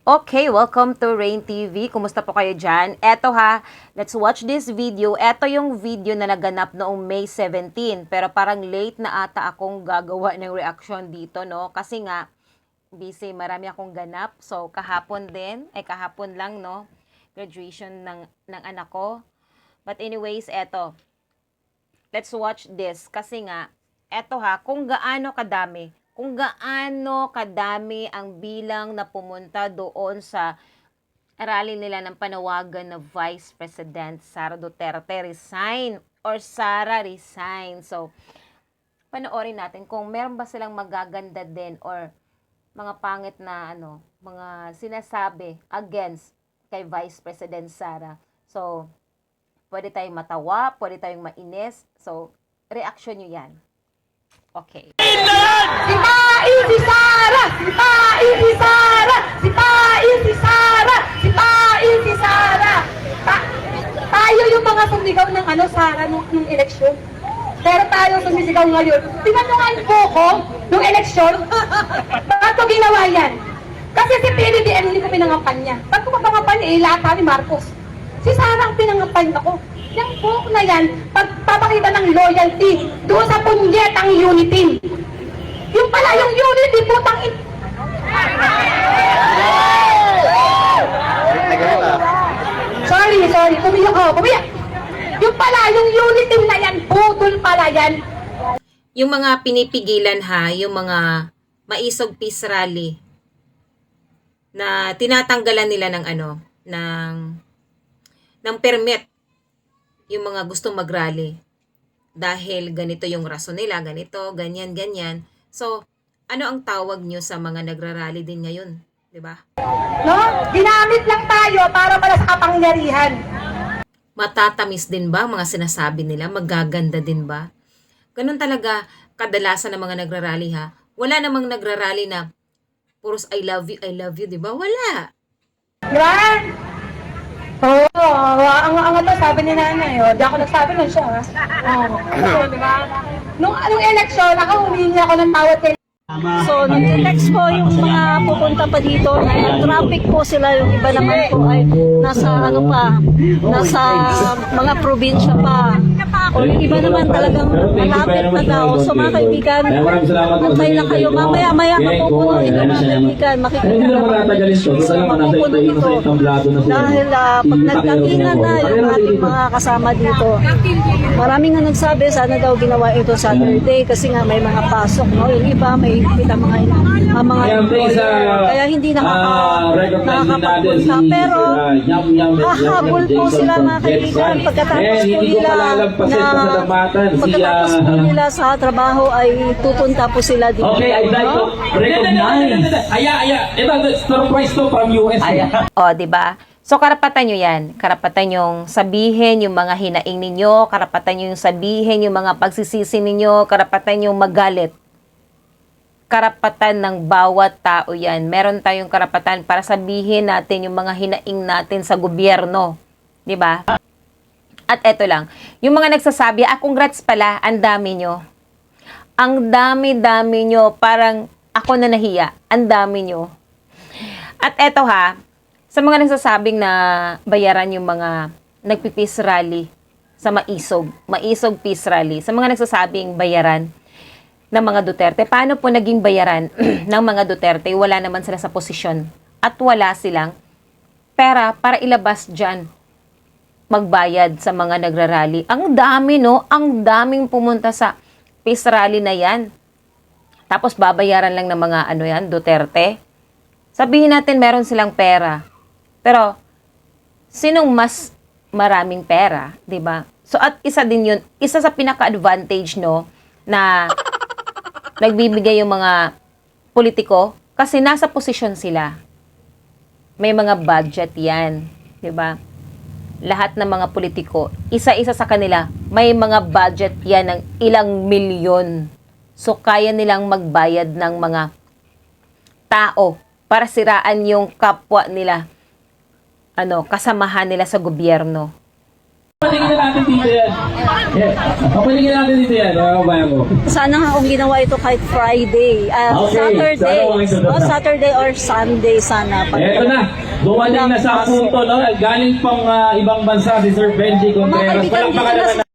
Okay, welcome to Rain TV. Kumusta po kayo dyan? Eto ha, let's watch this video. Eto yung video na naganap noong May 17. Pero parang late na ata akong gagawa ng reaction dito, no? Kasi nga, busy, marami akong ganap. So, kahapon lang, no? Graduation ng anak ko. But anyways, eto. Let's watch this. Kasi nga, eto ha, kung gaano kadami ang bilang na pumunta doon sa rally nila ng panawagan na Vice President Sara Duterte resign or Sara resign. So, panoorin natin kung meron ba silang magaganda din or mga pangit na mga sinasabi against kay Vice President Sara. So, pwede tayong matawa, pwede tayong mainis. So, reaction nyo yan. Okay. Sipain si Sara! Sipain si Sara! Sipain si Sara! Sipain si Sara! Tayo yung mga sumigaw ng Sara nung eleksyon. Pero tayo sumisigaw ngayon. Tingnan nyo nga yung buko nung eleksyon. Bakit ko ginawa yan? Kasi si PBBM hindi ko pinangapan niya. Ba't ko mapangapan lahat ni Marcos? Si Sara ang pinangapan ako. Yung buhok na yan, pagpapakita ng loyalty doon sa punyetang unity. Yung pala yung unity, putang Sorry, kumiyak. Yung pala, yung unity na yan, putol pala yan. Yung mga pinipigilan ha, yung mga maisog peace rally na tinatanggalan nila ng permit yung mga gustong mag-rally dahil ganito yung rason nila, ganito, ganyan. So, ano ang tawag nyo sa mga nagrarally din ngayon? Diba? No? Ginamit lang tayo para sa kapangyarihan. Matatamis din ba mga sinasabi nila? Magaganda din ba? Ganun talaga kadalasan ng mga nagrarally ha. Wala namang nagrarally na puros I love you, diba? Wala. Diba? Ang sabi ni nanay, di ako nagsabi lang siya. Diba? Nung eleksyon, humingi ako ng tawad kay So, nag-text po yung mga pupunta pa dito na traffic po sila, yung iba naman po ay nasa nasa mga probinsya pa. O yung iba naman talagang malapit na daw. So mga kaibigan, antay lang kayo. Maya mapupuno ito mga kaibigan. Makikita naman so mapupuno ito. Dahil pag nagkakinan na yung ating mga kasama dito, maraming nga nagsabi, sana daw ginawa ito Saturday kasi nga may mga pasok. No? Yung iba may kita mga kaya hindi nakakapagpunta. Pero hahabol po sila mga kaibigan pagkatapos po nila sa trabaho ay tupunta po sila dito. Okay, I'd like to recognize. Ito, surprise to from US. O, diba? So, karapatan nyo yan. Karapatan yung sabihin yung mga hinaing ninyo, karapatan yung sabihin yung mga pagsisisi ninyo, karapatan yung magalit. Karapatan ng bawat tao yan. Meron tayong karapatan para sabihin natin yung mga hinaing natin sa gobyerno. Diba? At eto lang, yung mga nagsasabi, congrats pala, ang dami nyo. Ang dami-dami nyo, parang ako na nahiya. Ang dami nyo. At eto ha, sa mga nagsasabing na bayaran yung mga nagpi-peace rally sa Maisog Peace Rally, sa mga nagsasabing bayaran ng mga Duterte, paano po naging bayaran ng mga Duterte? Wala naman sila sa posisyon at wala silang pera para ilabas dyan, magbayad sa mga nagrarally. Ang dami, no? Ang daming pumunta sa peace rally na yan. Tapos babayaran lang ng mga Duterte. Sabihin natin meron silang pera. Pero, sinong mas maraming pera, di ba? So, at isa din yun, isa sa pinaka-advantage, no, na nagbibigay yung mga politiko kasi nasa posisyon sila. May mga budget yan, di ba? Lahat ng mga politiko, isa-isa sa kanila, may mga budget yan ng ilang milyon. So, kaya nilang magbayad ng mga tao para siraan yung kapwa nila, kasamahan nila sa gobyerno. Papaligin na natin dito yan. Papaligin natin dito yan, mga kabayan ko. Sana nga kung ginawa ito kahit Friday, Saturday or Sunday sana. Eto na, dumating na sa punto, no? Galing pang ibang bansa si Sir Benji Contreras. Mga kaibigan, Walang dito na pakalaman